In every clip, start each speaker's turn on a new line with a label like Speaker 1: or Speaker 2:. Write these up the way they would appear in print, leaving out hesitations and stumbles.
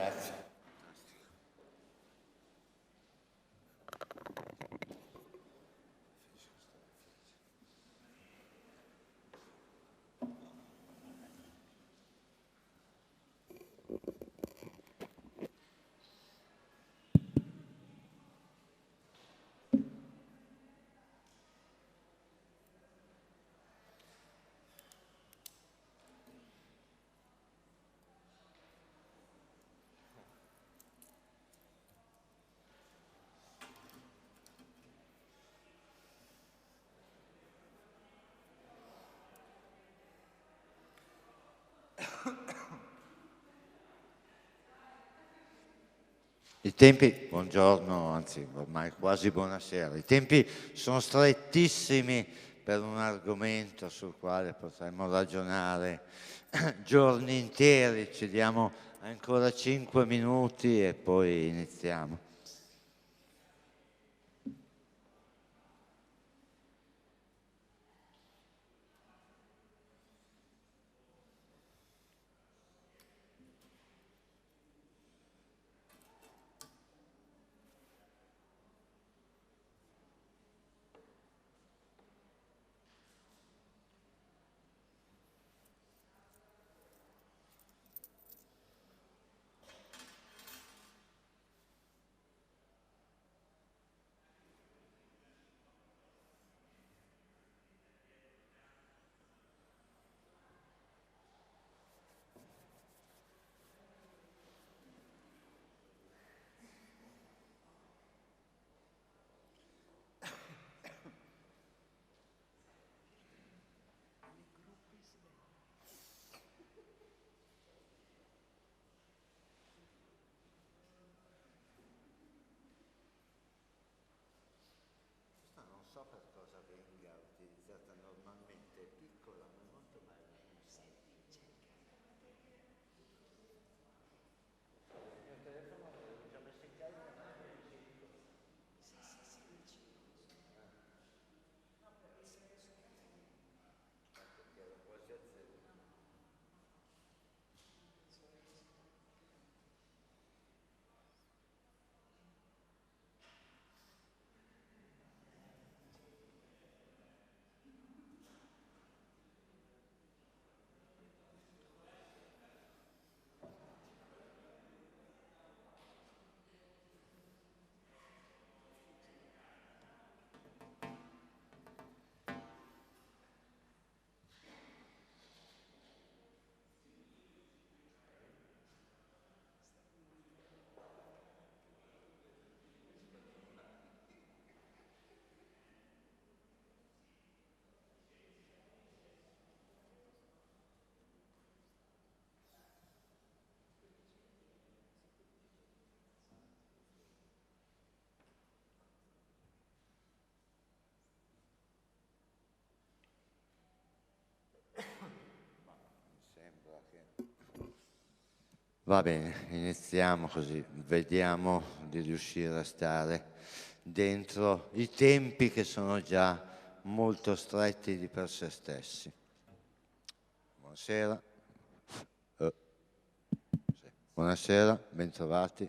Speaker 1: Grazie. I tempi, buongiorno, anzi ormai quasi buonasera, i tempi sono strettissimi per un argomento sul quale potremmo ragionare giorni interi, ci diamo ancora 5 minuti e poi iniziamo. Non so per cosa venga utilizzata normalmente, è piccola ma molto bella. Il mio telefono l'ho già messo in carica, ma è vicino. Perché ero quasi a zero. Sembra che... Va bene, iniziamo così, vediamo di riuscire a stare dentro i tempi che sono già molto stretti di per sé stessi. Buonasera. Buonasera, bentrovati.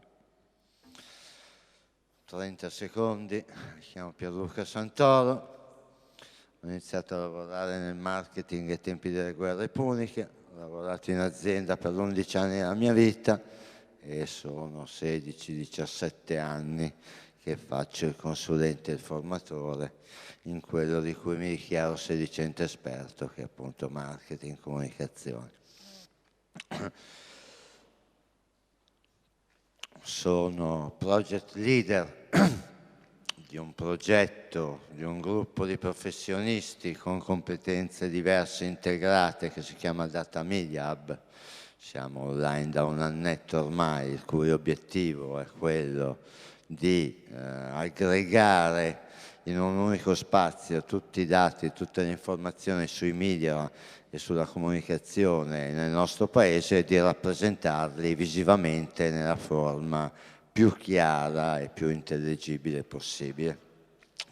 Speaker 1: 30 secondi, mi chiamo Pierluca Santoro. Ho iniziato a lavorare nel marketing ai tempi delle guerre puniche, ho lavorato in azienda per 11 anni della mia vita e sono 16-17 anni che faccio il consulente e il formatore in quello di cui mi dichiaro sedicente esperto, che è appunto marketing e comunicazione. Sono project leader di un progetto, di un gruppo di professionisti con competenze diverse integrate che si chiama Data Media Hub. Siamo online da un annetto ormai, il cui obiettivo è quello di aggregare in un unico spazio tutti i dati, tutte le informazioni sui media e sulla comunicazione nel nostro paese e di rappresentarli visivamente nella forma più chiara e più intelligibile possibile.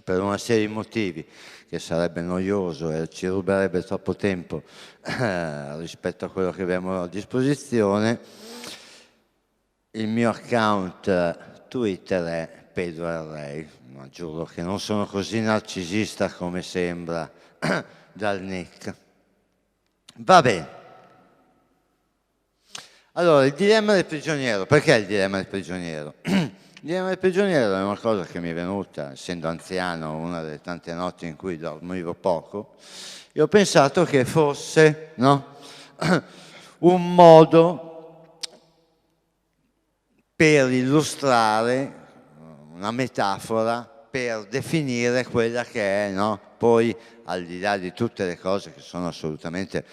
Speaker 1: Per una serie di motivi che sarebbe noioso e ci ruberebbe troppo tempo rispetto a quello che abbiamo a disposizione, il mio account Twitter è Pedro Arrei, ma giuro che non sono così narcisista come sembra dal nick. Va bene. Allora, il dilemma del prigioniero. Perché il dilemma del prigioniero? Il dilemma del prigioniero è una cosa che mi è venuta, essendo anziano, una delle tante notti in cui dormivo poco, e ho pensato che fosse, no, un modo per illustrare, una metafora per definire quella che è, no, poi al di là di tutte le cose che sono assolutamente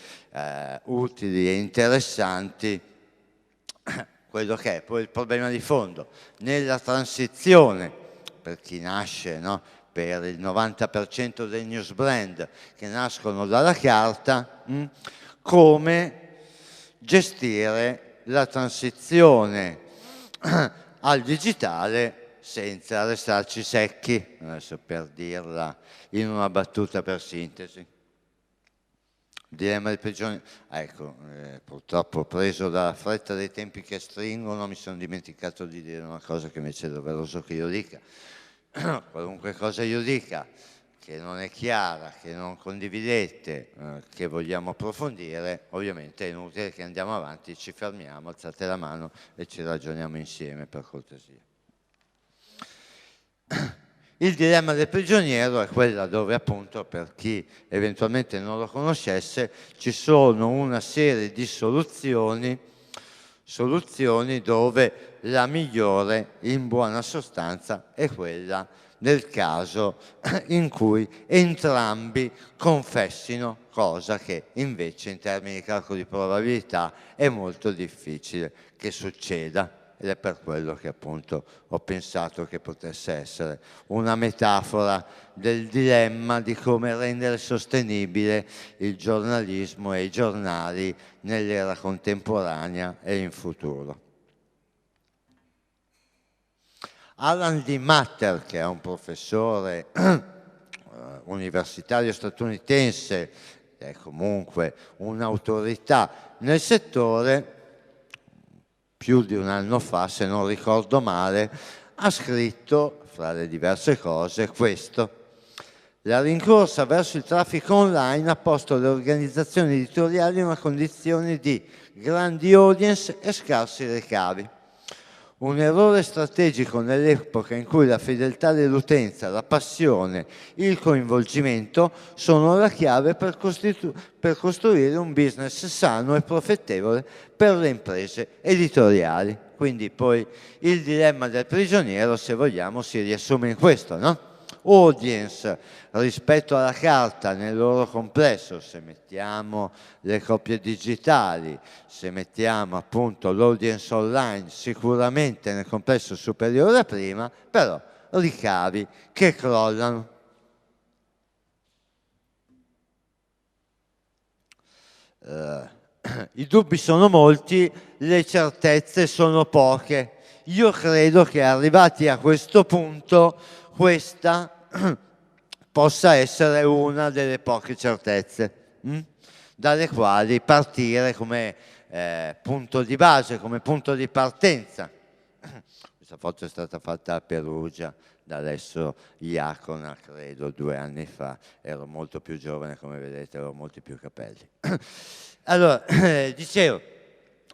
Speaker 1: utili e interessanti, quello che è poi il problema di fondo nella transizione per chi nasce, no, per il 90% dei newsbrand che nascono dalla carta, come gestire la transizione al digitale senza restarci secchi, adesso per dirla in una battuta per sintesi. Il dilemma del prigioniero, ecco, purtroppo preso dalla fretta dei tempi che stringono mi sono dimenticato di dire una cosa che invece è doveroso che io dica. Qualunque cosa io dica che non è chiara, che non condividete, che vogliamo approfondire, ovviamente è inutile che andiamo avanti, ci fermiamo, alzate la mano e ci ragioniamo insieme, per cortesia. Il dilemma del prigioniero è quella dove, appunto, per chi eventualmente non lo conoscesse, ci sono una serie di soluzioni dove la migliore, in buona sostanza, è quella nel caso in cui entrambi confessino, cosa che invece in termini di calcolo di probabilità è molto difficile che succeda. Ed è per quello che appunto ho pensato che potesse essere una metafora del dilemma di come rendere sostenibile il giornalismo e i giornali nell'era contemporanea e in futuro. Alan D. Matter, che è un professore universitario statunitense, è comunque un'autorità nel settore, più di un anno fa, se non ricordo male, ha scritto, fra le diverse cose, questo. La rincorsa verso il traffico online ha posto le organizzazioni editoriali in una condizione di grandi audience e scarsi ricavi. Un errore strategico nell'epoca in cui la fedeltà dell'utenza, la passione, il coinvolgimento sono la chiave per costruire un business sano e profittevole per le imprese editoriali. Quindi poi il dilemma del prigioniero, se vogliamo, si riassume in questo, no? Audience rispetto alla carta nel loro complesso, se mettiamo le copie digitali, se mettiamo appunto l'audience online, sicuramente nel complesso superiore a prima, però ricavi che crollano. I dubbi sono molti, le certezze sono poche. Io credo che arrivati a questo punto questa possa essere una delle poche certezze dalle quali partire come punto di base, come punto di partenza. Questa foto è stata fatta a Perugia da Alessio Iacona, credo 2 anni fa. Ero molto più giovane, come vedete, avevo molti più capelli. Allora, dicevo,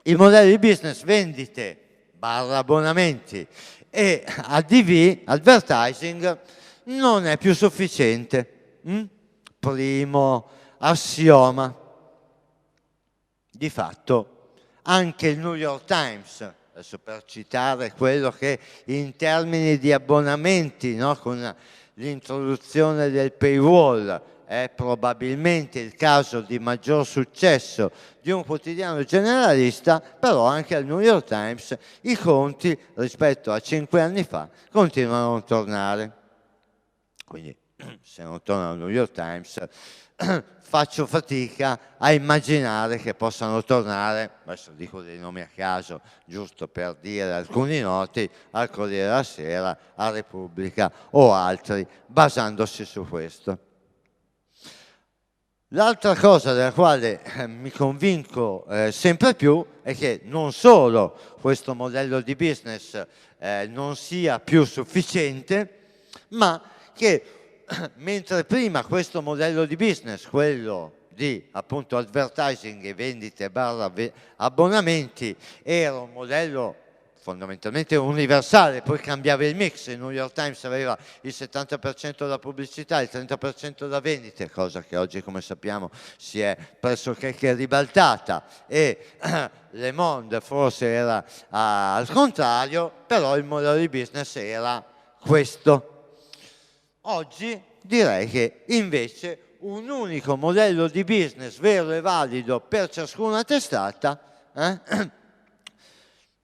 Speaker 1: il modello di business vendite / abbonamenti e ADV, advertising, non è più sufficiente. Primo assioma. Di fatto, anche il New York Times, adesso per citare quello che in termini di abbonamenti, no, con l'introduzione del paywall, è probabilmente il caso di maggior successo di un quotidiano generalista, però anche al New York Times i conti rispetto a 5 anni fa continuano a non tornare. Quindi se non tornano al New York Times faccio fatica a immaginare che possano tornare, adesso dico dei nomi a caso, giusto per dire alcuni noti, al Corriere della Sera, a Repubblica o altri, basandosi su questo. L'altra cosa della quale mi convinco sempre più è che non solo questo modello di business non sia più sufficiente, ma che mentre prima questo modello di business, quello di appunto advertising e vendite barra abbonamenti, era un modello fondamentalmente universale, poi cambiava il mix. Il New York Times aveva il 70% da pubblicità, il 30% da vendite, cosa che oggi, come sappiamo, si è pressoché ribaltata, e Le Monde forse era al contrario, però il modello di business era questo. Oggi direi che invece un unico modello di business vero e valido per ciascuna testata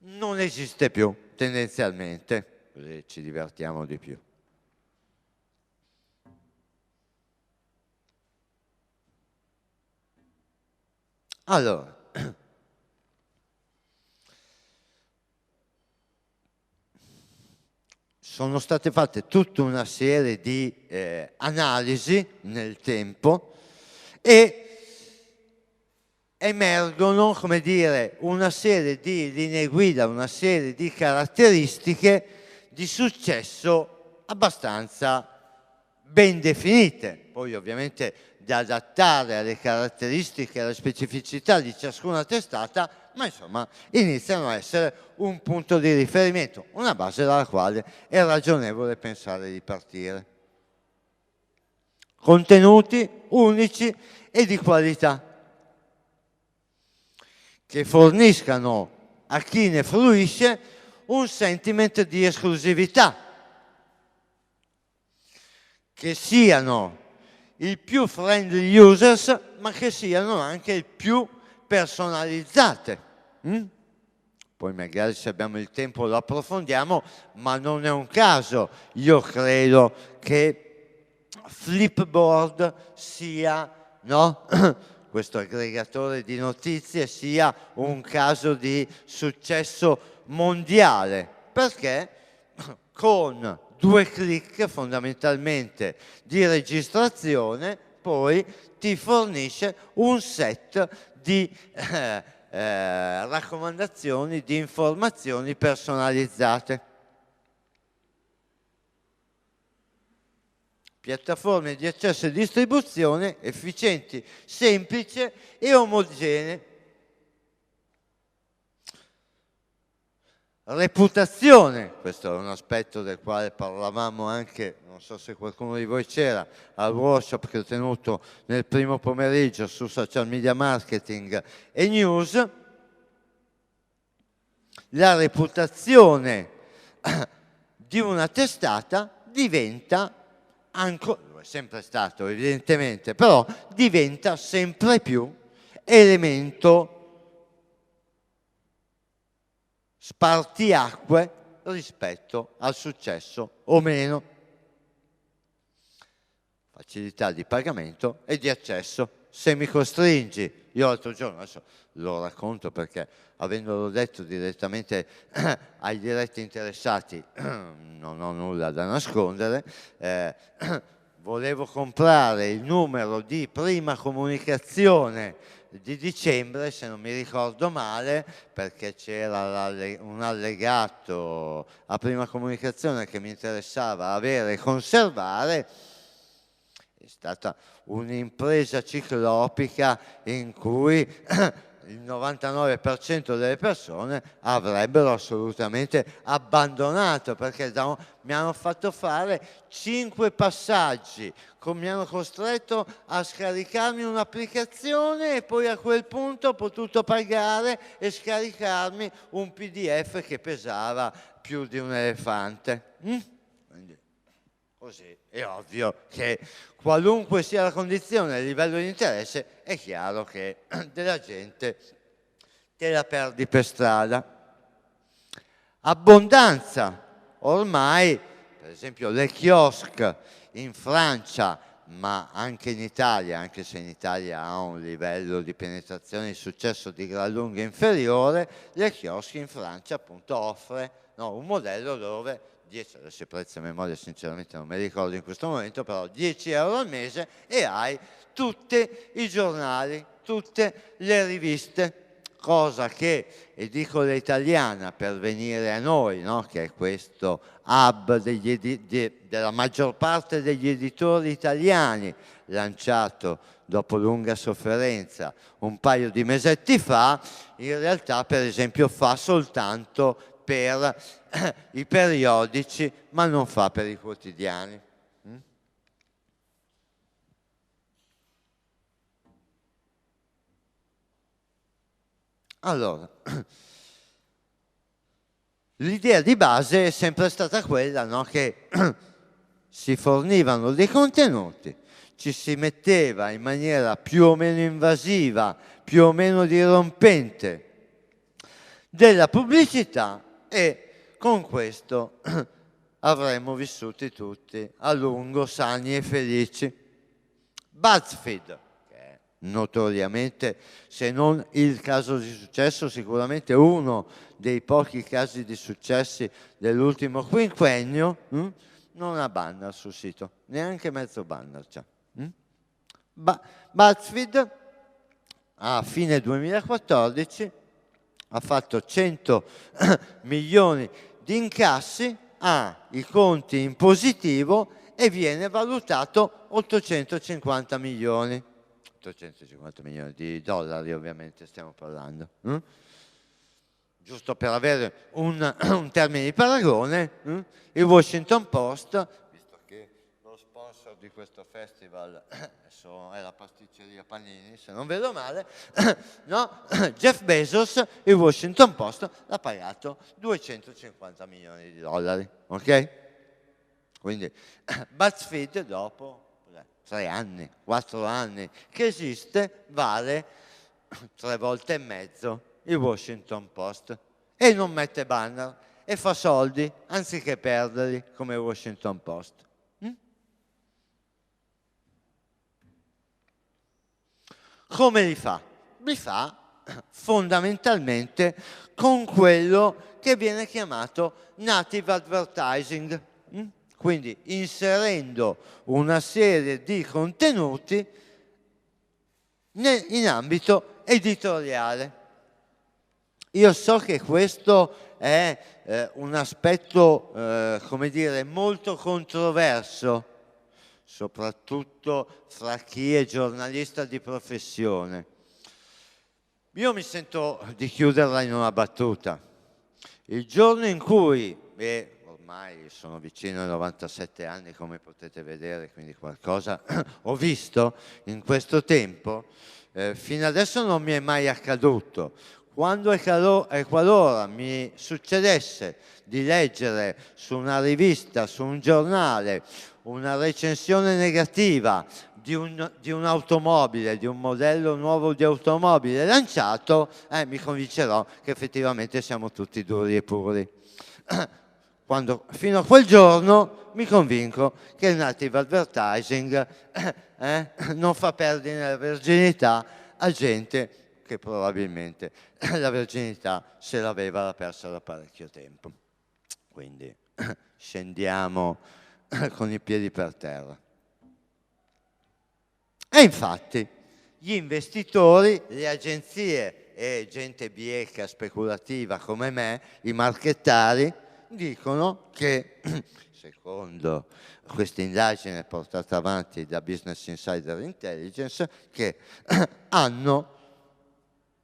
Speaker 1: non esiste più tendenzialmente, così ci divertiamo di più. Allora, sono state fatte tutta una serie di analisi nel tempo e emergono, come dire, una serie di linee guida, una serie di caratteristiche di successo abbastanza ben definite, poi ovviamente da adattare alle caratteristiche e alle specificità di ciascuna testata, ma insomma iniziano a essere un punto di riferimento, una base dalla quale è ragionevole pensare di partire. Contenuti unici e di qualità, che forniscano a chi ne fruisce un sentiment di esclusività, che siano il più friendly users, ma che siano anche il più personalizzate. Poi magari, se abbiamo il tempo, lo approfondiamo, ma non è un caso, io credo, che Flipboard sia, no? Questo aggregatore di notizie sia un caso di successo mondiale, perché con 2 clic fondamentalmente di registrazione poi ti fornisce un set di raccomandazioni, di informazioni personalizzate. Piattaforme di accesso e distribuzione efficienti, semplici e omogenee. Reputazione, questo è un aspetto del quale parlavamo anche, non so se qualcuno di voi c'era, al workshop che ho tenuto nel primo pomeriggio su social media marketing e news. La reputazione di una testata diventa, lo è sempre stato evidentemente, però diventa sempre più elemento spartiacque rispetto al successo o meno. Facilità di pagamento e di accesso. Se mi costringi, io l'altro giorno, adesso lo racconto perché avendolo detto direttamente ai diretti interessati non ho nulla da nascondere, volevo comprare il numero di prima comunicazione di dicembre, se non mi ricordo male, perché c'era un allegato a prima comunicazione che mi interessava avere e conservare. È stata un'impresa ciclopica in cui il 99% delle persone avrebbero assolutamente abbandonato, perché mi hanno fatto fare 5 passaggi, mi hanno costretto a scaricarmi un'applicazione e poi a quel punto ho potuto pagare e scaricarmi un PDF che pesava più di un elefante. Quindi, così è ovvio che qualunque sia la condizione, il livello di interesse, è chiaro che della gente te la perdi per strada. Abbondanza. Ormai, per esempio, le chiosque in Francia, ma anche in Italia, anche se in Italia ha un livello di penetrazione e di successo di gran lunga inferiore, le chiosche in Francia appunto no? Un modello dove 10, adesso i prezzi a memoria sinceramente non me li ricordo in questo momento, però 10 euro al mese e hai tutti i giornali, tutte le riviste, cosa che, edicola italiana per venire a noi, no? Che è questo hub della maggior parte degli editori italiani, lanciato dopo lunga sofferenza un paio di mesetti fa, in realtà per esempio fa soltanto per i periodici, ma non fa per i quotidiani. Allora, l'idea di base è sempre stata quella, no? Che si fornivano dei contenuti, ci si metteva in maniera più o meno invasiva, più o meno dirompente della pubblicità e con questo avremmo vissuti tutti a lungo, sani e felici. BuzzFeed, che è notoriamente, se non il caso di successo, sicuramente uno dei pochi casi di successi dell'ultimo quinquennio, non ha banner sul sito, neanche mezzo banner c'è. BuzzFeed a fine 2014 ha fatto 100 milioni di incassi, ha i conti in positivo e viene valutato 850 milioni. 850 milioni di dollari ovviamente stiamo parlando. Giusto per avere un termine di paragone, il Washington Post, visto che lo sponsor di questo festival è la pasticceria Panini, se non vedo male, no? Jeff Bezos, il Washington Post, l'ha pagato 250 milioni di dollari, ok? Quindi BuzzFeed dopo 3 anni, 4 anni che esiste, vale 3 volte e mezzo il Washington Post e non mette banner e fa soldi anziché perderli come il Washington Post. Come li fa? Li fa fondamentalmente con quello che viene chiamato native advertising, quindi inserendo una serie di contenuti in ambito editoriale. Io so che questo è un aspetto, come dire, molto controverso, soprattutto fra chi è giornalista di professione. Io mi sento di chiuderla in una battuta. Il giorno in cui, ormai sono vicino ai 97 anni come potete vedere, quindi qualcosa ho visto in questo tempo, fino adesso non mi è mai accaduto. Quando e qualora mi succedesse di leggere su una rivista, su un giornale, una recensione negativa di un'automobile, di un modello nuovo di automobile lanciato, mi convincerò che effettivamente siamo tutti duri e puri. Fino a quel giorno mi convinco che il native advertising non fa perdere la verginità a gente che probabilmente la verginità se l'aveva persa da parecchio tempo. Quindi scendiamo con i piedi per terra. E infatti gli investitori, le agenzie e gente bieca speculativa come me, i marchettari, dicono che, secondo questa indagine portata avanti da Business Insider Intelligence, che hanno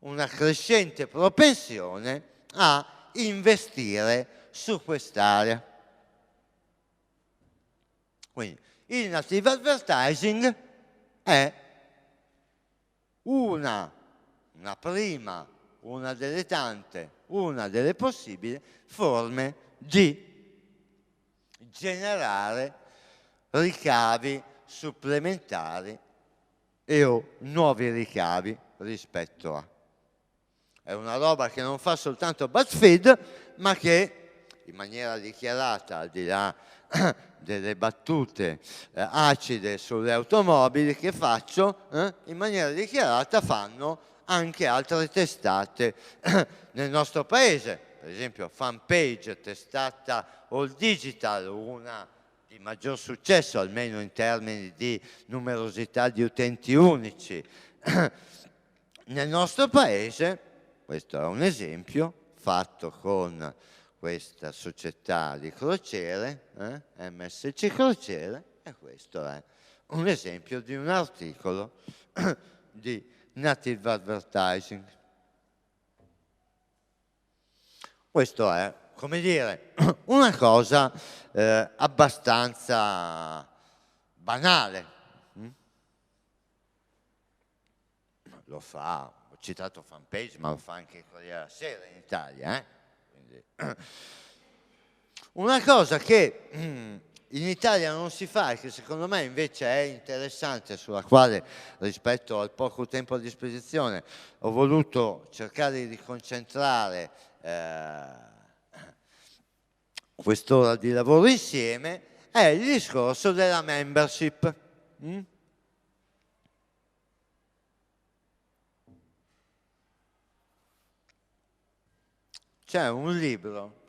Speaker 1: una crescente propensione a investire su quest'area. Quindi il native advertising è una prima, una delle tante, una delle possibili forme di generare ricavi supplementari o nuovi ricavi rispetto a. È una roba che non fa soltanto BuzzFeed, ma che in maniera dichiarata, al di là delle battute acide sulle automobili che faccio, in maniera dichiarata fanno anche altre testate nel nostro paese. per esempio Fanpage, testata all digital, una di maggior successo, almeno in termini di numerosità di utenti unici, nel nostro paese, questo è un esempio fatto con questa società di crociere, MSC Crociere, e questo è un esempio di un articolo di Native Advertising. Questo è, come dire, una cosa abbastanza banale. Lo fa, ho citato Fanpage, ma lo fa anche il Corriere della Sera in Italia. Quindi, una cosa che in Italia non si fa e che secondo me invece è interessante, sulla quale rispetto al poco tempo a disposizione ho voluto cercare di concentrare quest'ora di lavoro insieme, è il discorso della membership. C'è un libro,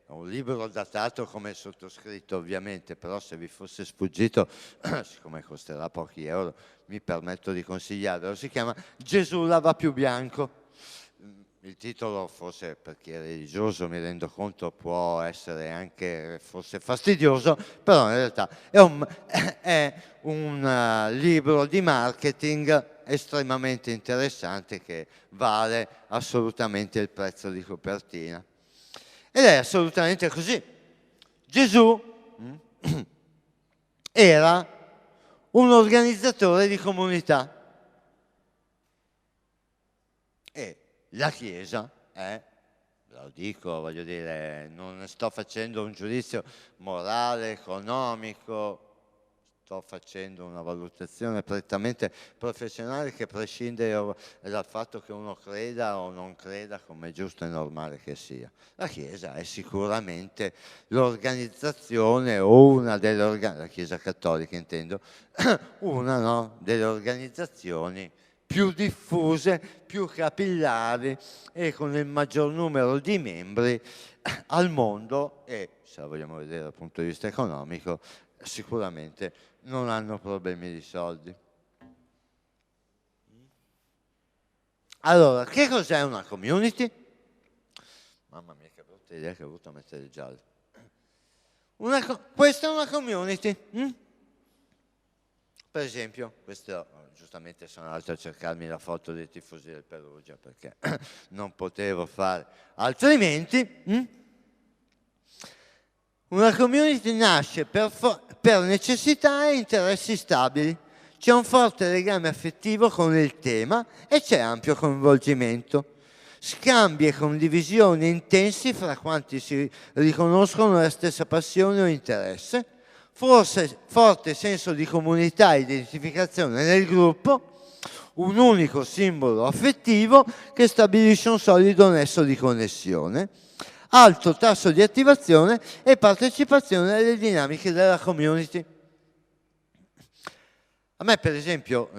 Speaker 1: un libro datato come il sottoscritto ovviamente, però se vi fosse sfuggito, siccome costerà pochi euro, mi permetto di consigliarvelo, si chiama Gesù lava più bianco. Il titolo, forse per chi è religioso, mi rendo conto, può essere anche forse fastidioso, però in realtà è un libro di marketing estremamente interessante che vale assolutamente il prezzo di copertina. Ed è assolutamente così. Gesù era un organizzatore di comunità. E la Chiesa è, lo dico, voglio dire, non sto facendo un giudizio morale, economico, sto facendo una valutazione prettamente professionale che prescinde dal fatto che uno creda o non creda, come è giusto e normale che sia. La Chiesa è sicuramente l'organizzazione o una delle organizzazioni, la Chiesa cattolica intendo, una delle organizzazioni più diffuse, più capillari e con il maggior numero di membri al mondo e, se la vogliamo vedere dal punto di vista economico, sicuramente non hanno problemi di soldi. Allora, che cos'è una community? Mamma mia, che brutta idea che ho avuto a mettere il giallo. Questa è una community. Per esempio, questo giustamente sono andato a cercarmi la foto dei tifosi del Perugia perché non potevo fare altrimenti. Una community nasce per necessità e interessi stabili. C'è un forte legame affettivo con il tema e c'è ampio coinvolgimento. Scambi e condivisioni intensi fra quanti si riconoscono la stessa passione o interesse. Forte senso di comunità e identificazione nel gruppo, un unico simbolo affettivo che stabilisce un solido nesso di connessione, alto tasso di attivazione e partecipazione alle dinamiche della community. A me, per esempio,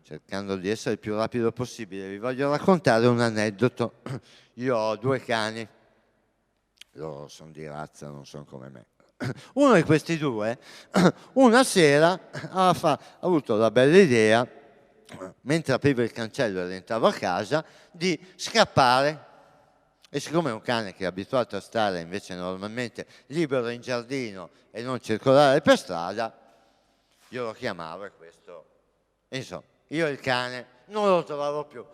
Speaker 1: cercando di essere il più rapido possibile, vi voglio raccontare un aneddoto. Io ho 2 cani, loro sono di razza, non sono come me. Uno di questi 2, una sera, ha avuto la bella idea, mentre apriva il cancello e rientrava a casa, di scappare. E siccome è un cane che è abituato a stare invece normalmente libero in giardino e non circolare per strada, io lo chiamavo e questo, insomma, io il cane non lo trovavo più.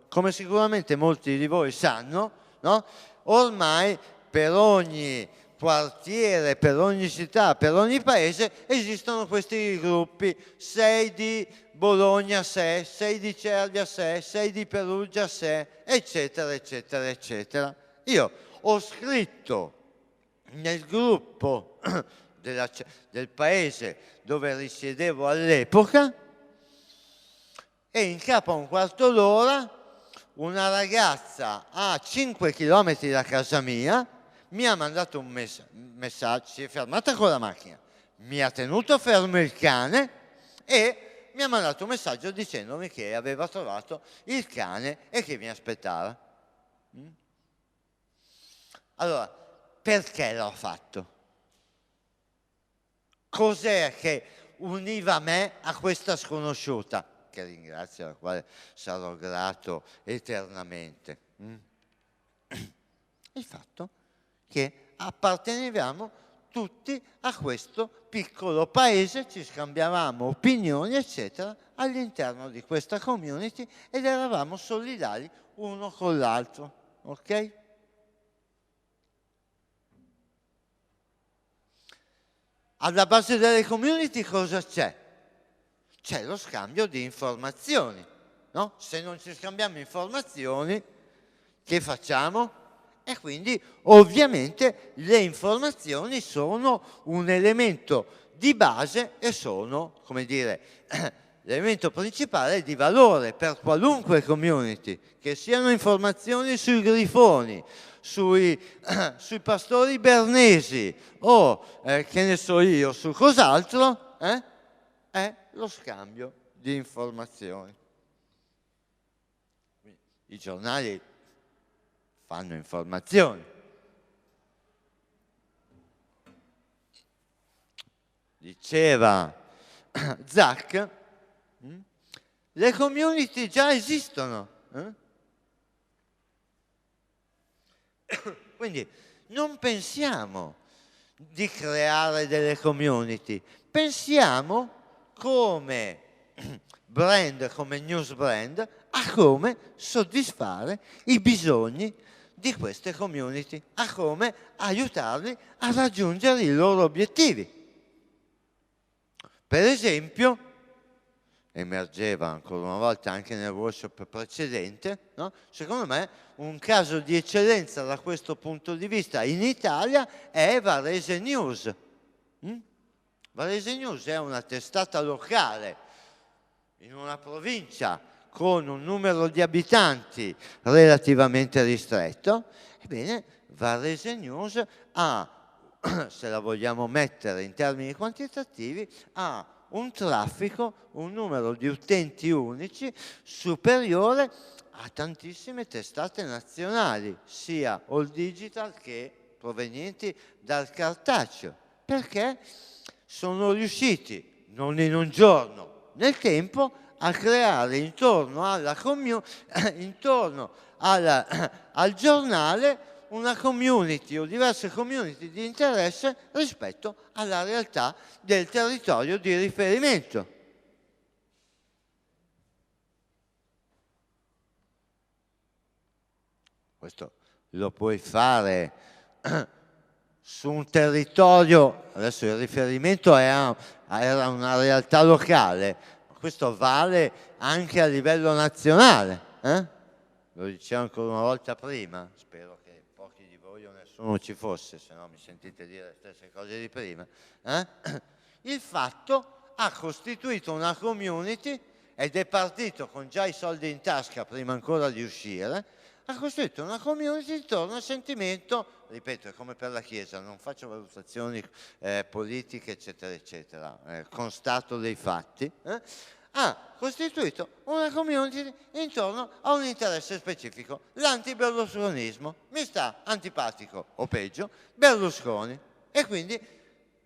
Speaker 1: Come sicuramente molti di voi sanno, no? Ormai per ogni quartiere, per ogni città, per ogni paese esistono questi gruppi, 6 di Bologna, 6 di Cervia, 6 di Perugia, eccetera, eccetera, eccetera. Io ho scritto nel gruppo del paese dove risiedevo all'epoca e in capo a un quarto d'ora una ragazza a 5 chilometri da casa mia mi ha mandato un messaggio, si è fermata con la macchina, mi ha tenuto fermo il cane e mi ha mandato un messaggio dicendomi che aveva trovato il cane e che mi aspettava. Allora, perché l'ho fatto? Cos'è che univa me a questa sconosciuta, che ringrazio, alla quale sarò grato eternamente? Il fatto che appartenevamo tutti a questo piccolo paese, ci scambiavamo opinioni, eccetera, all'interno di questa community ed eravamo solidali uno con l'altro, ok? Alla base delle community cosa c'è? C'è lo scambio di informazioni, no? Se non ci scambiamo informazioni, che facciamo? E quindi ovviamente le informazioni sono un elemento di base e sono, come dire, l'elemento principale di valore per qualunque community, che siano informazioni sui grifoni, sui pastori bernesi o che ne so io, su cos'altro, è lo scambio di informazioni. I giornali fanno informazioni. Diceva Zach, le community già esistono. Quindi non pensiamo di creare delle community, pensiamo come brand, come news brand, a come soddisfare i bisogni di queste community, a come aiutarli a raggiungere i loro obiettivi. Per esempio, emergeva ancora una volta anche nel workshop precedente, no? Secondo me un caso di eccellenza da questo punto di vista in Italia è Varese News. Varese News è una testata locale in una provincia con un numero di abitanti relativamente ristretto. Ebbene, Varese News ha, se la vogliamo mettere in termini quantitativi, ha un traffico, un numero di utenti unici superiore a tantissime testate nazionali, sia all digital che provenienti dal cartaceo, perché sono riusciti, non in un giorno, nel tempo, a creare intorno al giornale una community o diverse community di interesse rispetto alla realtà del territorio di riferimento. Questo lo puoi fare su un territorio, adesso il riferimento era una realtà locale, questo vale anche a livello nazionale. Lo dicevo ancora una volta prima, spero che pochi di voi o nessuno ci fosse, se no mi sentite dire le stesse cose di prima. Il fatto ha costituito una community ed è partito con già i soldi in tasca prima ancora di uscire, ha costruito una community intorno al sentimento, ripeto, è come per la Chiesa, non faccio valutazioni politiche, eccetera, eccetera, constato dei fatti, ha costituito una community intorno a un interesse specifico, l'anti-berlusconismo. Mi sta antipatico, o peggio, Berlusconi, e quindi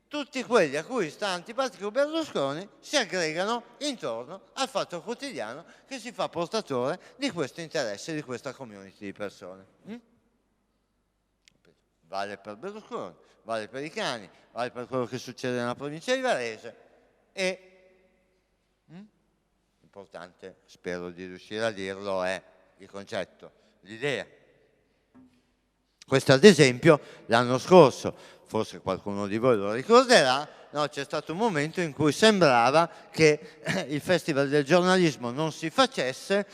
Speaker 1: tutti quelli a cui sta antipatico Berlusconi si aggregano intorno al Fatto Quotidiano che si fa portatore di questo interesse, di questa community di persone. Vale per Berlusconi, vale per i cani, vale per quello che succede nella provincia di Varese e importante, spero di riuscire a dirlo, è il concetto, l'idea. Questo ad esempio l'anno scorso, forse qualcuno di voi lo ricorderà, no, c'è stato un momento in cui sembrava che il Festival del giornalismo non si facesse,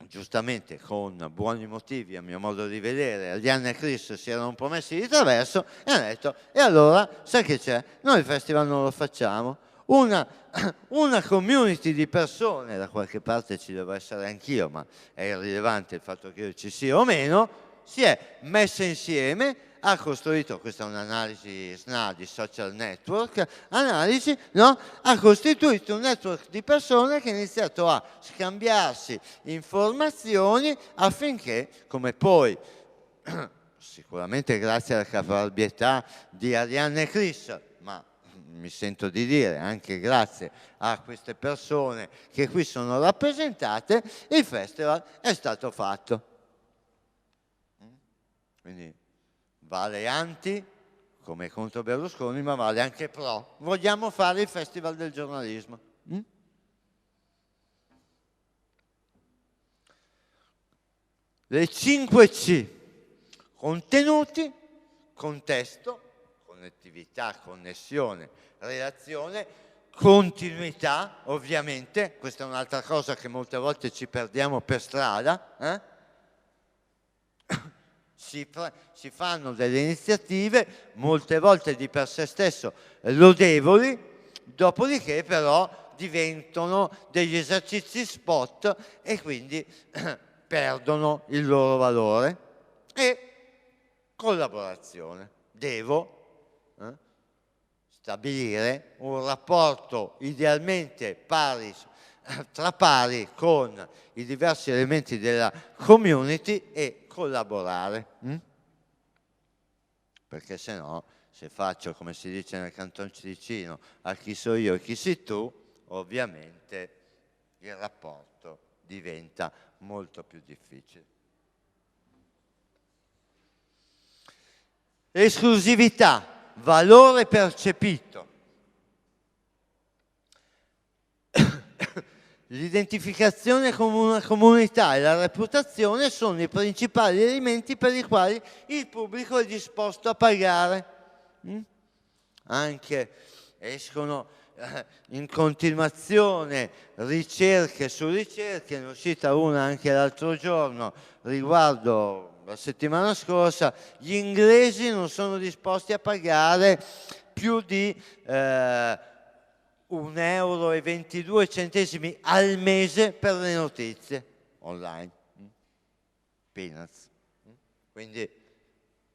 Speaker 1: giustamente con buoni motivi a mio modo di vedere, Arianna e Chris si erano un po' messi di traverso e hanno detto e allora sai che c'è? Noi il festival non lo facciamo. Una community di persone, da qualche parte ci devo essere anch'io, ma è irrilevante il fatto che io ci sia o meno, si è messa insieme, ha costruito, questa è un'analisi SNA di social network, analisi, no? Ha costituito un network di persone che ha iniziato a scambiarsi informazioni affinché, come poi sicuramente grazie alla caparbietà di Arianna e Chris, ma mi sento di dire anche grazie a queste persone che qui sono rappresentate, il festival è stato fatto. Quindi vale anti come contro Berlusconi, ma vale anche pro. Vogliamo fare il festival del giornalismo. Le 5C: contenuti, contesto, connettività, connessione, relazione, continuità, ovviamente, questa è un'altra cosa che molte volte ci perdiamo per strada, si fanno delle iniziative, molte volte di per sé stesso lodevoli, dopodiché però diventano degli esercizi spot e quindi perdono il loro valore. E collaborazione. Devo stabilire un rapporto idealmente tra pari con i diversi elementi della community e collaborare. Perché se no, se faccio, come si dice nel cantoncino, a chi so io e chi sei tu, ovviamente il rapporto diventa molto più difficile. Esclusività, valore percepito. L'identificazione con una comunità e la reputazione sono i principali elementi per i quali il pubblico è disposto a pagare. Anche escono in continuazione ricerche su ricerche, ne è uscita una anche l'altro giorno riguardo la settimana scorsa, gli inglesi non sono disposti a pagare più di 1,22 euro al mese per le notizie online. Peanuts. Quindi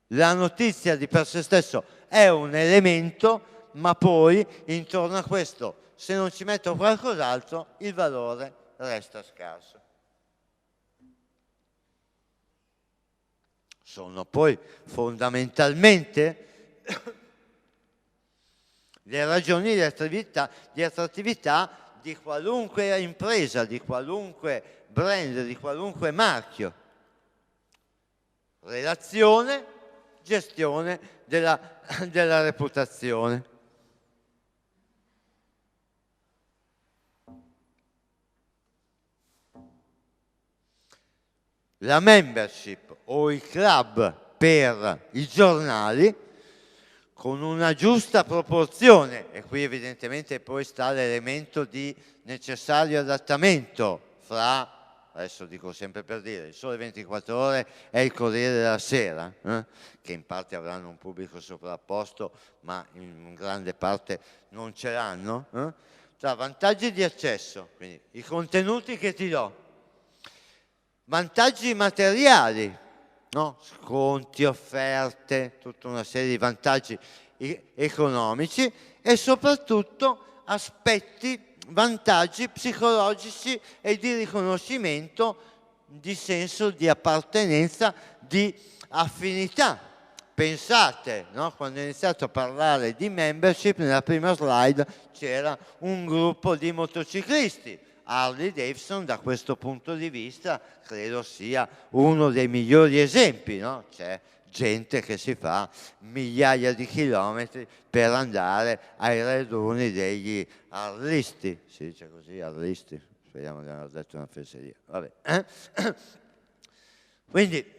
Speaker 1: la notizia di per sé stesso è un elemento, ma poi intorno a questo, se non ci metto qualcos'altro, il valore resta scarso. Sono poi fondamentalmente le ragioni di attrattività di qualunque impresa, di qualunque brand, di qualunque marchio. Relazione, gestione della reputazione. La membership o i club per i giornali con una giusta proporzione, e qui evidentemente poi sta l'elemento di necessario adattamento fra, adesso dico sempre per dire, il Sole 24 Ore e il Corriere della Sera, che in parte avranno un pubblico sovrapposto, ma in grande parte non ce l'hanno, tra vantaggi di accesso, quindi i contenuti che ti do, vantaggi materiali, no? Sconti, offerte, tutta una serie di vantaggi economici e soprattutto vantaggi psicologici e di riconoscimento, di senso di appartenenza, di affinità. Pensate, no? Quando ho iniziato a parlare di membership, nella prima slide c'era un gruppo di motociclisti. Harley Davidson da questo punto di vista credo sia uno dei migliori esempi, no? C'è gente che si fa migliaia di chilometri per andare ai raduni degli harlisti, si dice così, harlisti, speriamo di non aver detto una fesseria. Vabbè. Quindi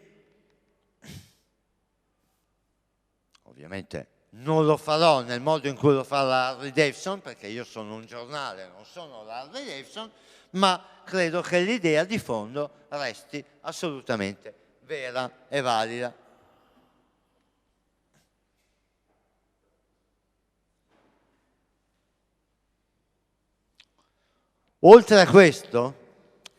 Speaker 1: ovviamente non lo farò nel modo in cui lo fa la Harley Davidson, perché io sono un giornale, non sono la Harley Davidson, ma credo che l'idea di fondo resti assolutamente vera e valida. Oltre a questo,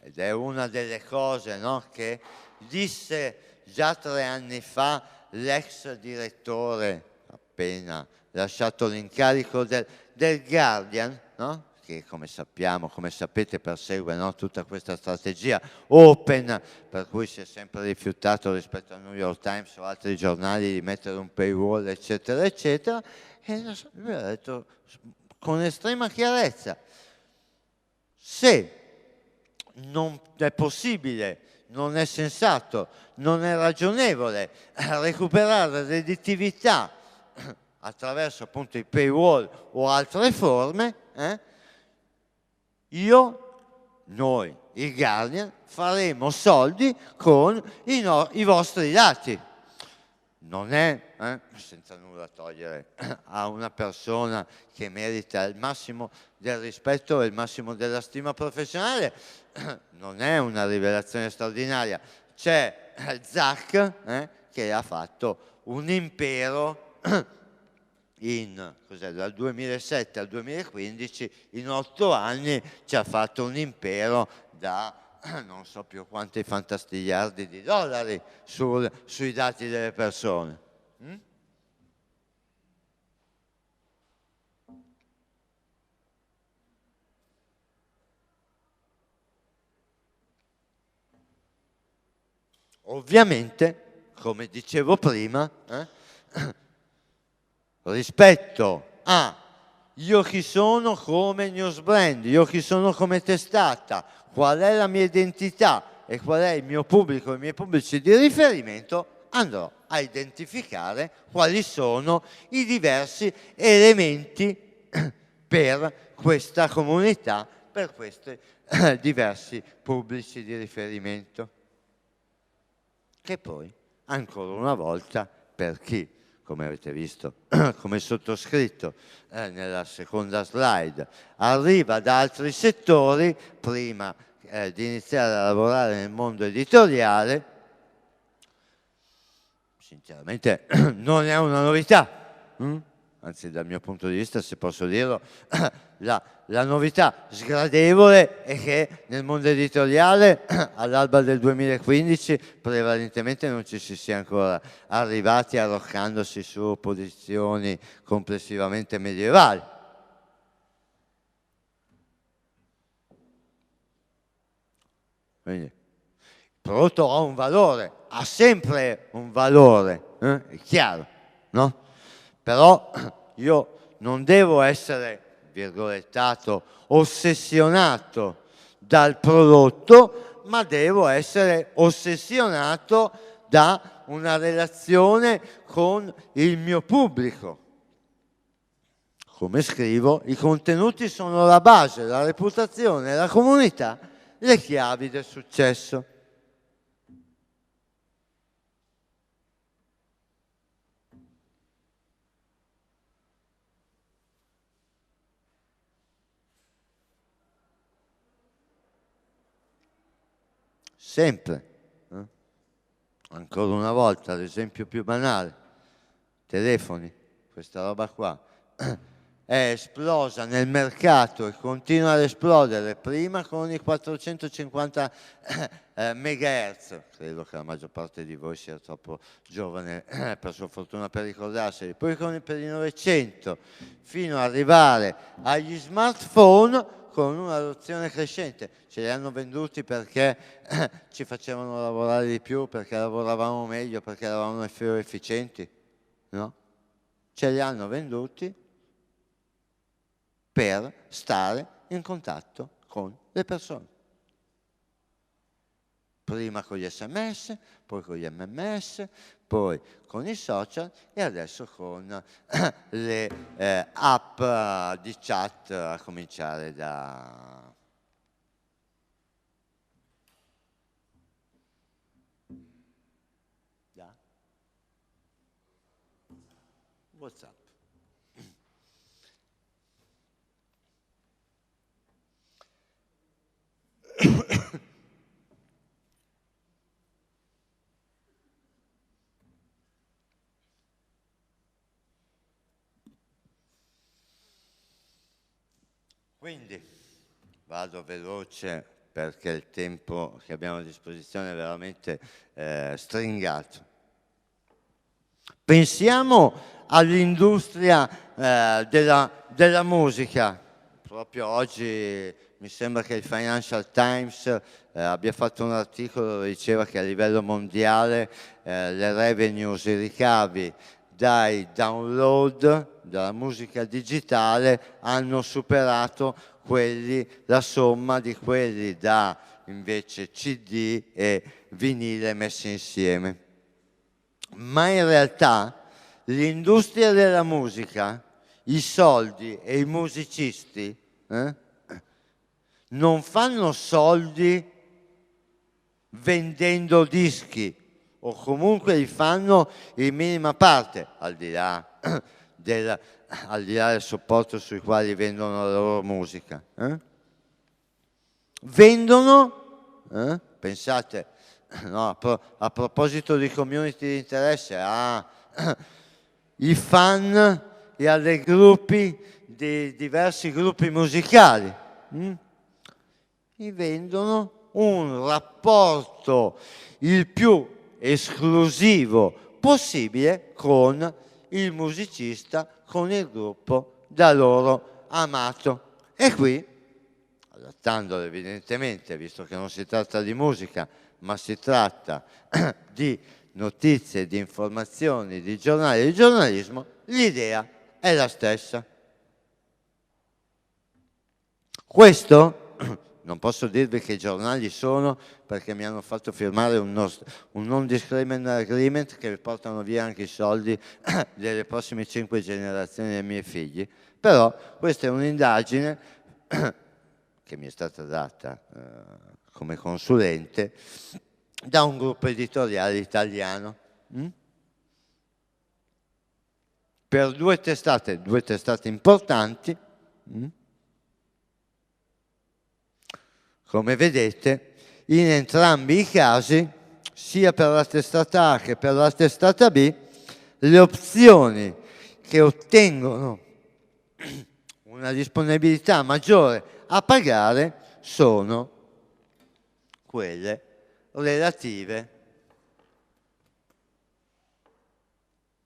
Speaker 1: ed è una delle cose, no, che disse già 3 anni fa l'ex direttore appena lasciato l'incarico del Guardian, no? Che come sappiamo, come sapete, persegue, no, tutta questa strategia open, per cui si è sempre rifiutato rispetto al New York Times o altri giornali di mettere un paywall, eccetera, eccetera, e lui ha detto con estrema chiarezza: se non è possibile, non è sensato, non è ragionevole recuperare redditività attraverso appunto i paywall o altre forme, noi, il Guardian, faremo soldi con i vostri dati. Non è, senza nulla togliere a una persona che merita il massimo del rispetto e il massimo della stima professionale, non è una rivelazione straordinaria. C'è Zach che ha fatto un impero dal 2007 al 2015, in 8 anni ci ha fatto un impero da non so più quanti fantastigliardi di dollari sui dati delle persone. Ovviamente, come dicevo prima, rispetto a io chi sono come news brand, io chi sono come testata, qual è la mia identità e qual è il mio pubblico, i miei pubblici di riferimento, andrò a identificare quali sono i diversi elementi per questa comunità, per questi diversi pubblici di riferimento. Che poi, ancora una volta, per chi, come avete visto, come sottoscritto nella seconda slide, arriva da altri settori, prima di iniziare a lavorare nel mondo editoriale, sinceramente non è una novità. Anzi, dal mio punto di vista, se posso dirlo, la novità sgradevole è che nel mondo editoriale all'alba del 2015 prevalentemente non ci si sia ancora arrivati arroccandosi su posizioni complessivamente medievali. Quindi il prodotto ha un valore, ha sempre un valore, è chiaro, no? Però io non devo essere, virgolettato, ossessionato dal prodotto, ma devo essere ossessionato da una relazione con il mio pubblico. Come scrivo, i contenuti sono la base, la reputazione, la comunità, le chiavi del successo. Sempre. Ancora una volta, l'esempio più banale, telefoni, questa roba qua è esplosa nel mercato e continua ad esplodere, prima con i 450 MHz, credo che la maggior parte di voi sia troppo giovane per sua fortuna per ricordarseli, poi per i 900, fino ad arrivare agli smartphone con un'adozione crescente. Ce li hanno venduti perché ci facevano lavorare di più, perché lavoravamo meglio, perché eravamo più efficienti? No? Ce li hanno venduti per stare in contatto con le persone. Prima con gli SMS, poi con gli MMS, poi con i social e adesso con le app di chat, a cominciare da WhatsApp. Quindi vado veloce perché il tempo che abbiamo a disposizione è veramente stringato. Pensiamo all'industria della musica. Proprio oggi mi sembra che il Financial Times abbia fatto un articolo che diceva che a livello mondiale le revenues, i ricavi dai download della musica digitale hanno superato la somma di quelli da invece CD e vinile messi insieme. Ma in realtà l'industria della musica, i soldi e i musicisti non fanno soldi vendendo dischi, o comunque li fanno in minima parte, al di là del supporto sui quali vendono la loro musica. Vendono, pensate, no, a proposito di community di interesse, i fan e alle gruppi di diversi gruppi musicali. Gli vendono un rapporto il più esclusivo possibile con il musicista, con il gruppo da loro amato. E qui, adattandolo evidentemente, visto che non si tratta di musica, ma si tratta di notizie, di informazioni, di giornali, di giornalismo, l'idea è la stessa. Questo non posso dirvi che giornali sono, perché mi hanno fatto firmare un non-disclaimer agreement che portano via anche i soldi delle prossime 5 generazioni dei miei figli. Però questa è un'indagine che mi è stata data come consulente da un gruppo editoriale italiano. Per due testate importanti. Come vedete, in entrambi i casi, sia per la testata A che per la testata B, le opzioni che ottengono una disponibilità maggiore a pagare sono quelle relative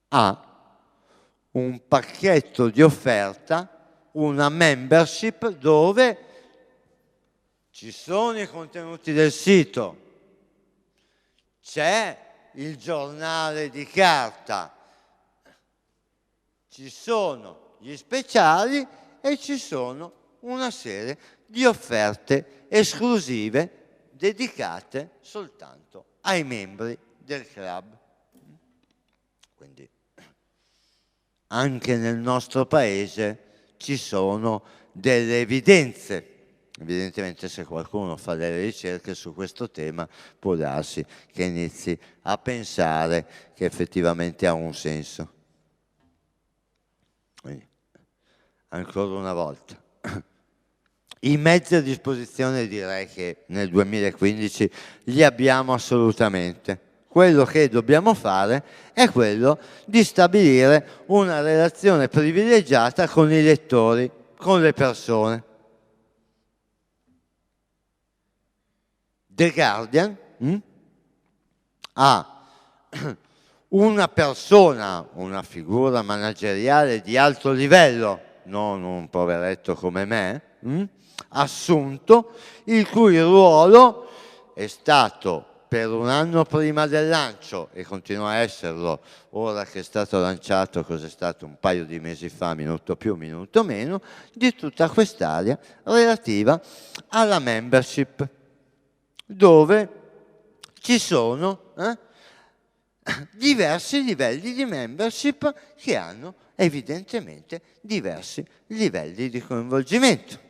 Speaker 1: a un pacchetto di offerta, una membership dove ci sono i contenuti del sito, c'è il giornale di carta, ci sono gli speciali e ci sono una serie di offerte esclusive dedicate soltanto ai membri del club. Quindi anche nel nostro paese ci sono delle evidenze. Evidentemente se qualcuno fa delle ricerche su questo tema può darsi che inizi a pensare che effettivamente ha un senso. Quindi, ancora una volta, i mezzi a disposizione direi che nel 2015 li abbiamo assolutamente. Quello che dobbiamo fare è quello di stabilire una relazione privilegiata con i lettori, con le persone. The Guardian ha una persona, una figura manageriale di alto livello, non un poveretto come me, assunto, il cui ruolo è stato per un anno prima del lancio e continua a esserlo ora che è stato lanciato, cos'è stato un paio di mesi fa, minuto più, minuto meno, di tutta quest'area relativa alla membership, dove ci sono diversi livelli di membership che hanno evidentemente diversi livelli di coinvolgimento.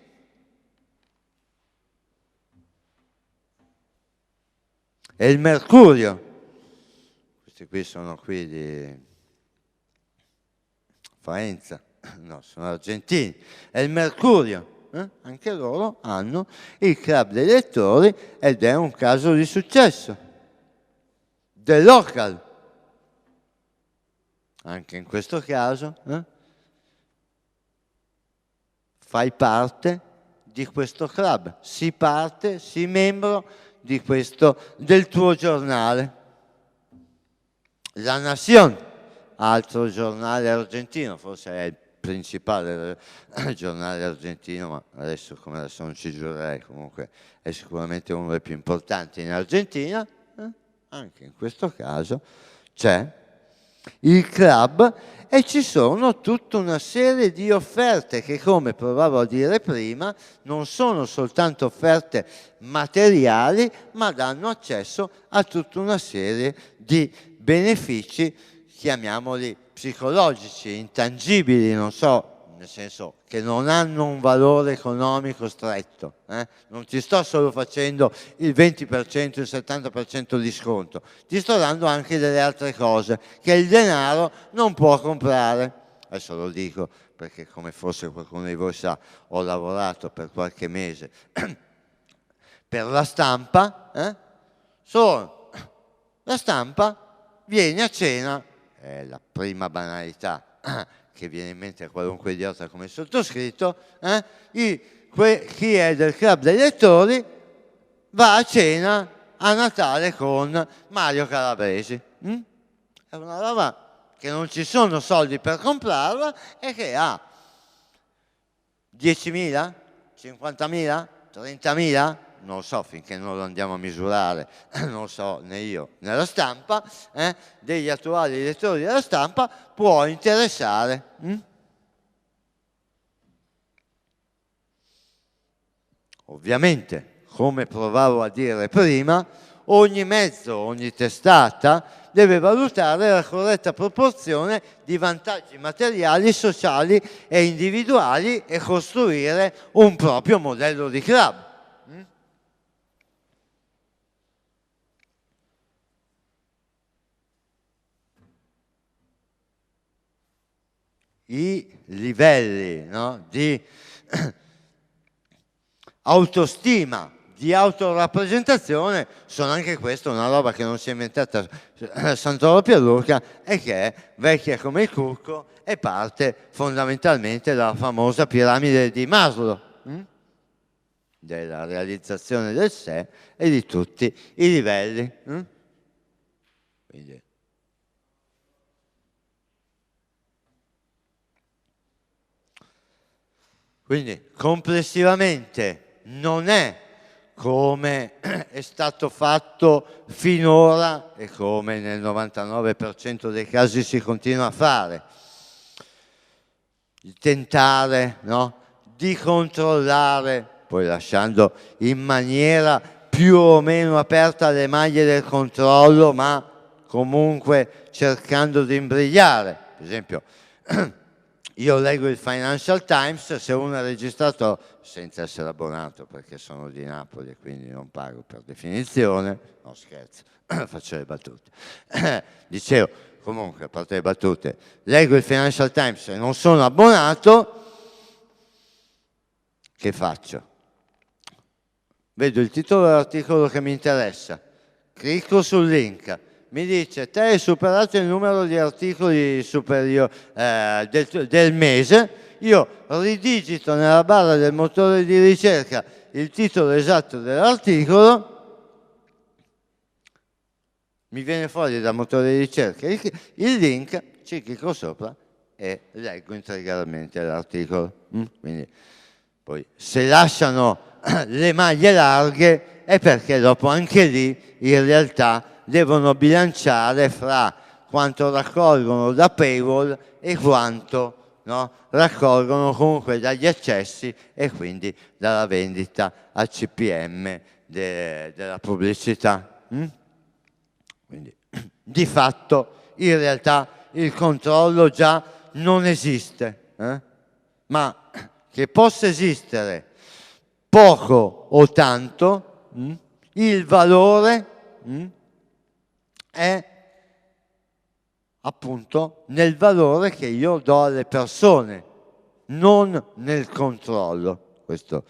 Speaker 1: E il Mercurio, questi qui sono qui di Faenza, no, sono argentini, e il Mercurio, anche loro hanno il club dei lettori ed è un caso di successo. The Local, anche in questo caso, fai parte di questo club, sii parte, sii membro del tuo giornale. La Nación, altro giornale argentino, forse è il principale giornale argentino, ma adesso come adesso non ci giurerei, comunque è sicuramente uno dei più importanti in Argentina. Anche in questo caso c'è il club e ci sono tutta una serie di offerte che, come provavo a dire prima, non sono soltanto offerte materiali, ma danno accesso a tutta una serie di benefici, chiamiamoli psicologici, intangibili, non so, nel senso che non hanno un valore economico stretto. Non ti sto solo facendo il 20%, il 70% di sconto, ti sto dando anche delle altre cose che il denaro non può comprare. Adesso lo dico perché, come forse qualcuno di voi sa, ho lavorato per qualche mese per la stampa. La stampa viene a cena, è la prima banalità che viene in mente a qualunque idiota come il sottoscritto, chi è del club dei lettori va a cena a Natale con Mario Calabresi. È una roba che non ci sono soldi per comprarla e che ha 10.000, 50.000, 30.000, non lo so finché non lo andiamo a misurare, non lo so né io né la stampa, degli attuali lettori della stampa può interessare. Ovviamente, come provavo a dire prima, ogni mezzo, ogni testata deve valutare la corretta proporzione di vantaggi materiali, sociali e individuali e costruire un proprio modello di club. I livelli, no, di autostima, di autorappresentazione sono anche questa una roba che non si è inventata Santoro Pierluca e che è vecchia come il cucco e parte fondamentalmente dalla famosa piramide di Maslow, della realizzazione del sé e di tutti i livelli. Quindi complessivamente non è come è stato fatto finora e come nel 99% dei casi si continua a fare, di tentare, no, di controllare, poi lasciando in maniera più o meno aperta le maglie del controllo, ma comunque cercando di imbrigliare. Per esempio, io leggo il Financial Times, se uno è registrato senza essere abbonato, perché sono di Napoli e quindi non pago per definizione, no scherzo, faccio le battute. Dicevo, comunque, a parte le battute, leggo il Financial Times e non sono abbonato, che faccio? Vedo il titolo dell'articolo che mi interessa, clicco sul link, mi dice te hai superato il numero di articoli del mese, io ridigito nella barra del motore di ricerca il titolo esatto dell'articolo, mi viene fuori dal motore di ricerca il link, ci clicco sopra e leggo integralmente l'articolo. Quindi poi se lasciano le maglie larghe è perché dopo anche lì in realtà devono bilanciare fra quanto raccolgono da paywall e quanto, no, raccolgono comunque dagli accessi e quindi dalla vendita al CPM della pubblicità. Quindi di fatto in realtà il controllo già non esiste, ma che possa esistere poco o tanto, il valore è appunto nel valore che io do alle persone, non nel controllo. Questo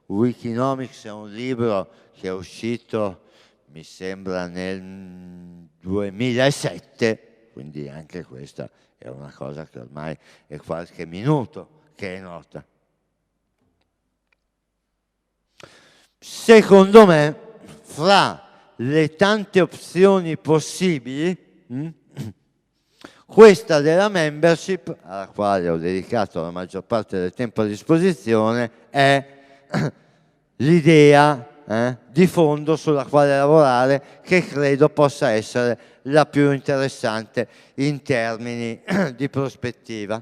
Speaker 1: Wikinomics è un libro che è uscito, mi sembra, nel 2007, quindi anche questa è una cosa che ormai è qualche minuto che è nota. Secondo me, fra le tante opzioni possibili, Questa della membership, alla quale ho dedicato la maggior parte del tempo a disposizione, è l'idea di fondo sulla quale lavorare, che credo possa essere la più interessante in termini di prospettiva.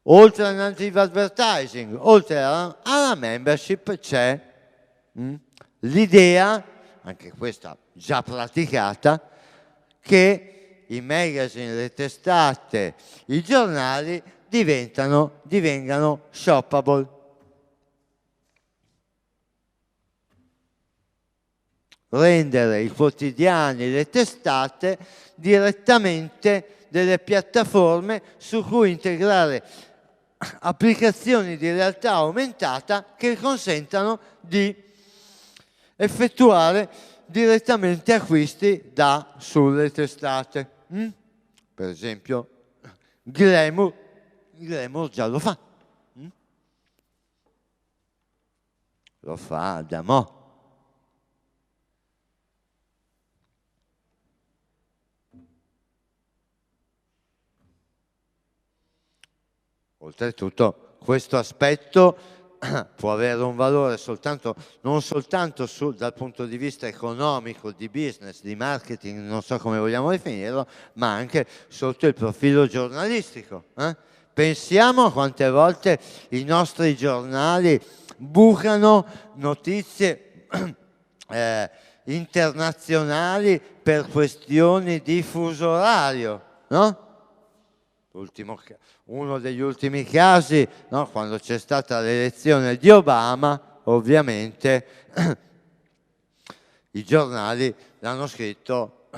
Speaker 1: Oltre al native advertising, oltre alla membership, c'è l'idea, anche questa già praticata, che i magazine, le testate, i giornali divengano shoppable. Rendere i quotidiani, le testate, direttamente delle piattaforme su cui integrare applicazioni di realtà aumentata che consentano di effettuare direttamente acquisti da sulle testate. Per esempio, Glamour già lo fa. Lo fa da mo'. Oltretutto questo aspetto può avere un valore non soltanto dal punto di vista economico, di business, di marketing, non so come vogliamo definirlo, ma anche sotto il profilo giornalistico. Pensiamo a quante volte i nostri giornali bucano notizie internazionali per questioni di fuso orario, no? Uno degli ultimi casi, no? Quando c'è stata l'elezione di Obama, ovviamente i giornali l'hanno scritto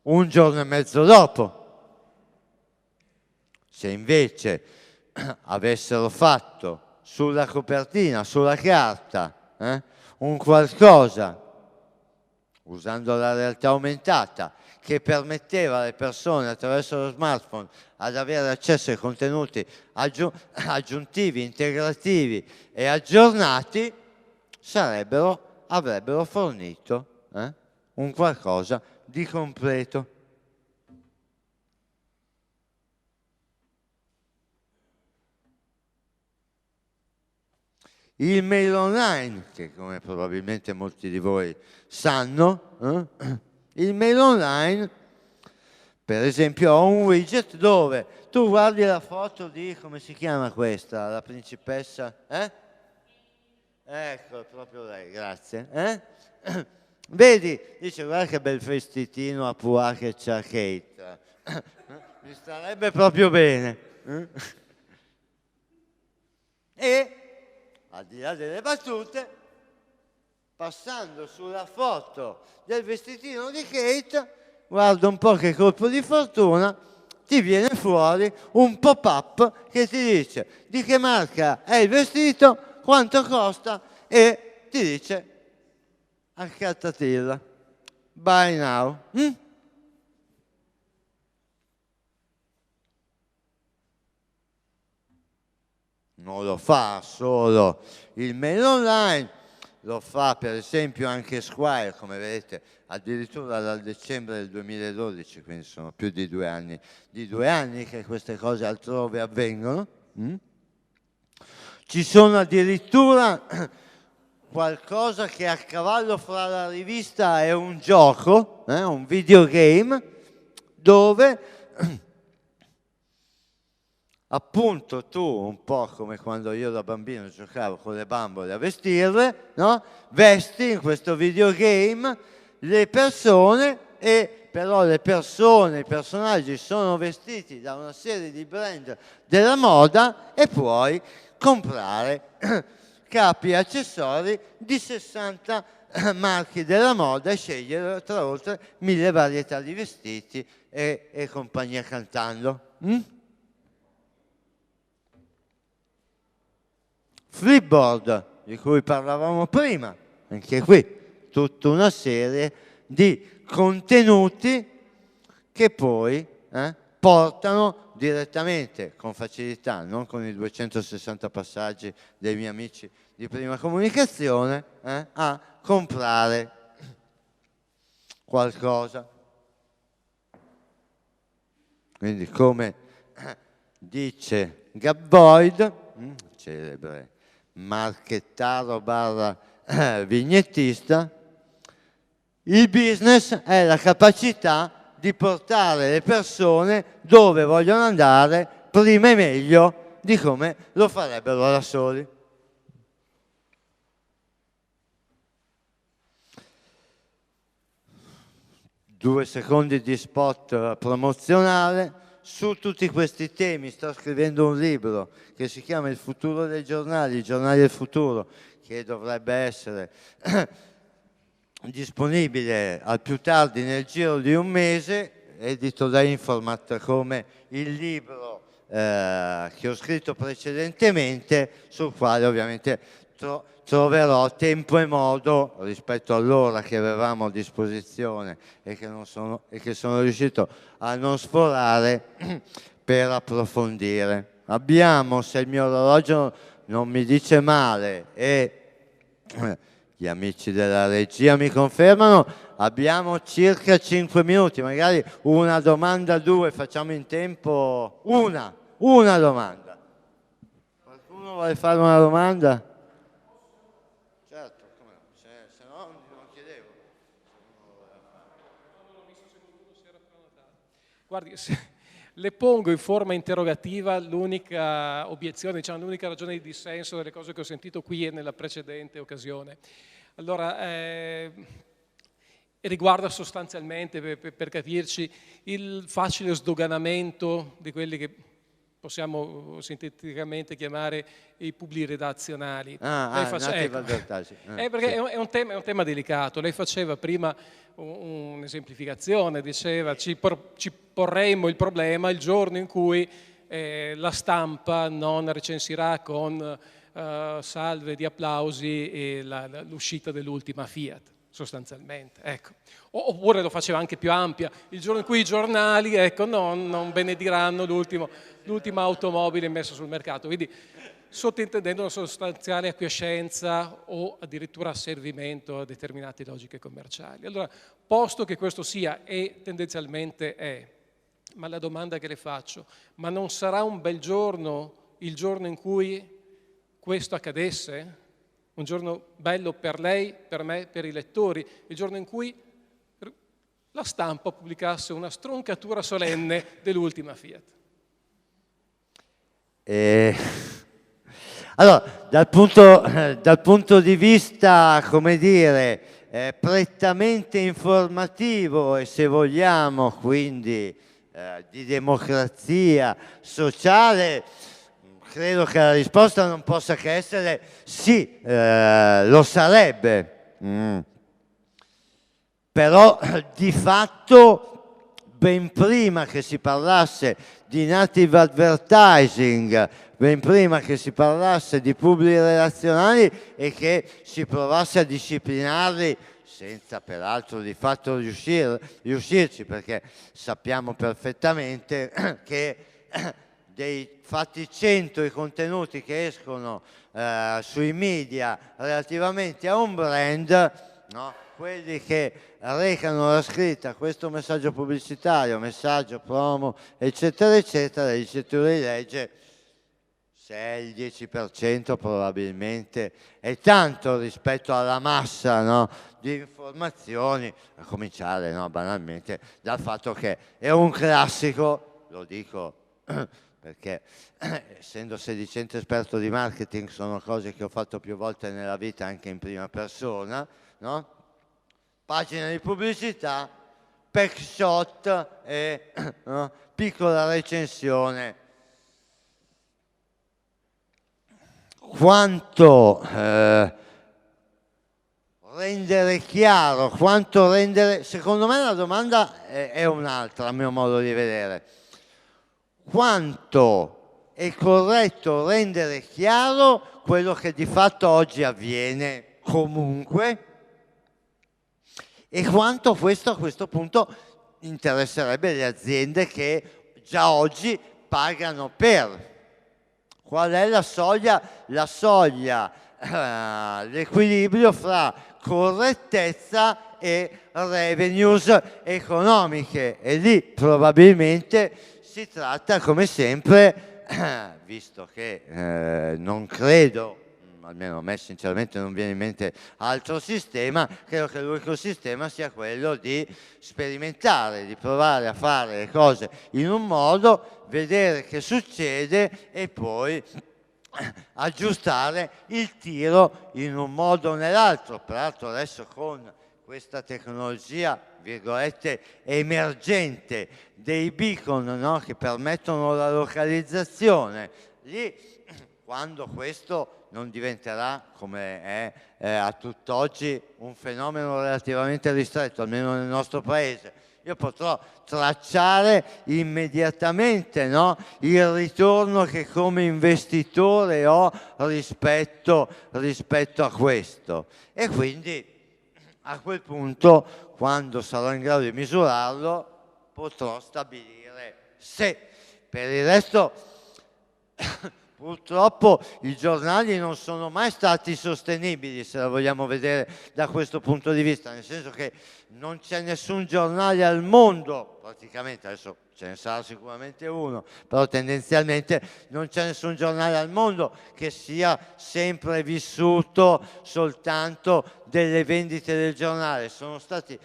Speaker 1: un giorno e mezzo dopo. Se invece avessero fatto sulla copertina, sulla carta, un qualcosa, usando la realtà aumentata, che permetteva alle persone attraverso lo smartphone ad avere accesso ai contenuti aggiuntivi, integrativi e aggiornati, avrebbero fornito un qualcosa di completo. Il mail online, che come probabilmente molti di voi sanno, il mail online, per esempio, ha un widget dove tu guardi la foto di, come si chiama questa, la principessa? Ecco, è proprio lei, grazie. Vedi, dice, guarda che bel vestitino a pois che c'ha Kate. Mi starebbe proprio bene. E, al di là delle battute, passando sulla foto del vestitino di Kate, guarda un po' che colpo di fortuna, ti viene fuori un pop-up che ti dice di che marca è il vestito, quanto costa e ti dice accatatilla, buy now. Non lo fa solo il mail online, lo fa per esempio anche Squire, come vedete, addirittura dal dicembre del 2012, quindi sono più di 2 anni che queste cose altrove avvengono. Ci sono addirittura qualcosa che è a cavallo fra la rivista e un gioco, un videogame, dove appunto tu, un po' come quando io da bambino giocavo con le bambole a vestirle, no? Vesti in questo videogame le persone e però le persone, i personaggi sono vestiti da una serie di brand della moda e puoi comprare capi e accessori di 60 marchi della moda e scegliere tra oltre 1000 varietà di vestiti e compagnia cantando. Flipboard, di cui parlavamo prima, anche qui tutta una serie di contenuti che poi portano direttamente, con facilità, non con i 260 passaggi dei miei amici di Prima Comunicazione, a comprare qualcosa. Quindi come dice Gabboid, celebre marchettaro barra vignettista, il business è la capacità di portare le persone dove vogliono andare prima e meglio di come lo farebbero da soli. Due secondi di spot promozionale. Su tutti questi temi sto scrivendo un libro che si chiama Il futuro dei giornali, i giornali del futuro, che dovrebbe essere disponibile al più tardi nel giro di un mese, edito da Informat, come il libro che ho scritto precedentemente, sul quale ovviamente troverò tempo e modo, rispetto all'ora che avevamo a disposizione e che sono riuscito a non sforare, per approfondire. Abbiamo, se il mio orologio non mi dice male e gli amici della regia mi confermano, abbiamo circa 5 minuti, magari una domanda, due, facciamo in tempo una domanda. Qualcuno vuole fare una domanda? Certo, come no, se no non chiedevo.
Speaker 2: Guardi, le pongo in forma interrogativa l'unica obiezione, diciamo l'unica ragione di dissenso delle cose che ho sentito qui e nella precedente occasione. Allora, riguarda sostanzialmente, per capirci, il facile sdoganamento di quelli che possiamo sinteticamente chiamare i publiredazionali. Perché è un tema delicato. Lei faceva prima un'esemplificazione, diceva ci porremmo il problema il giorno in cui la stampa non recensirà con salve di applausi l'uscita dell'ultima Fiat, sostanzialmente. Ecco. Oppure lo faceva anche più ampia, il giorno in cui i giornali non benediranno l'ultima automobile messa sul mercato. Quindi sottintendendo una sostanziale acquiescenza o addirittura asservimento a determinate logiche commerciali. Allora, posto che questo sia e tendenzialmente è, ma la domanda che le faccio, ma non sarà un bel giorno il giorno in cui questo accadesse? Un giorno bello per lei, per me, per i lettori, il giorno in cui la stampa pubblicasse una stroncatura solenne dell'ultima Fiat.
Speaker 1: Allora, dal punto di vista, come dire, prettamente informativo e, se vogliamo, quindi di democrazia sociale, credo che la risposta non possa che essere sì, lo sarebbe. Però di fatto, ben prima che si parlasse di native advertising, ben prima che si parlasse di pubbliche relazionali e che si provasse a disciplinarli, senza peraltro di fatto riuscirci, perché sappiamo perfettamente che dei fatti 100 i contenuti che escono sui media relativamente a un brand, no? Quelli che recano la scritta questo messaggio pubblicitario, messaggio promo, eccetera, eccetera, dice tu di legge, se è il 10% probabilmente è tanto rispetto alla massa, no, di informazioni, a cominciare, no, banalmente dal fatto che è un classico, lo dico perché essendo sedicente esperto di marketing sono cose che ho fatto più volte nella vita anche in prima persona, no? Pagina di pubblicità, pack shot e no, piccola recensione. Quanto rendere chiaro, quanto rendere... Secondo me la domanda è un'altra, a mio modo di vedere. Quanto è corretto rendere chiaro quello che di fatto oggi avviene comunque e quanto questo a questo punto interesserebbe le aziende che già oggi pagano per. Qual è la soglia? L'equilibrio fra correttezza e revenues economiche, e lì probabilmente si tratta, come sempre, visto che non credo, almeno a me sinceramente non viene in mente altro sistema, credo che l'unico sistema sia quello di sperimentare, di provare a fare le cose in un modo, vedere che succede e poi aggiustare il tiro in un modo o nell'altro. Peraltro adesso con questa tecnologia, virgolette, emergente dei beacon, no? Che permettono la localizzazione, lì quando questo non diventerà, come è a tutt'oggi, un fenomeno relativamente ristretto, almeno nel nostro paese, io potrò tracciare immediatamente, no, il ritorno che come investitore ho rispetto a questo. E quindi a quel punto, quando sarò in grado di misurarlo, potrò stabilire se. Per il resto purtroppo i giornali non sono mai stati sostenibili, se la vogliamo vedere da questo punto di vista, nel senso che non c'è nessun giornale al mondo, praticamente, adesso ce ne sarà sicuramente uno, però tendenzialmente non c'è nessun giornale al mondo che sia sempre vissuto soltanto delle vendite del giornale. Sono stati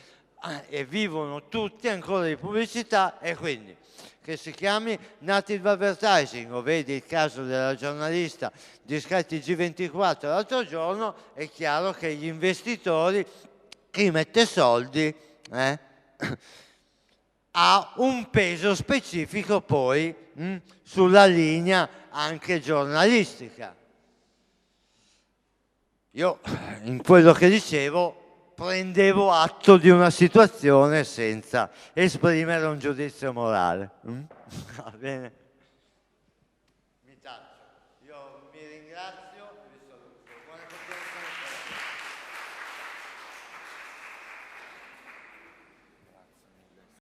Speaker 1: e vivono tutti ancora di pubblicità, e quindi che si chiami native advertising, o vedi il caso della giornalista di Sky TG24 l'altro giorno, è chiaro che gli investitori, chi mette soldi, ha un peso specifico poi sulla linea anche giornalistica. Io in quello che dicevo prendevo atto di una situazione senza esprimere un giudizio morale. Va bene?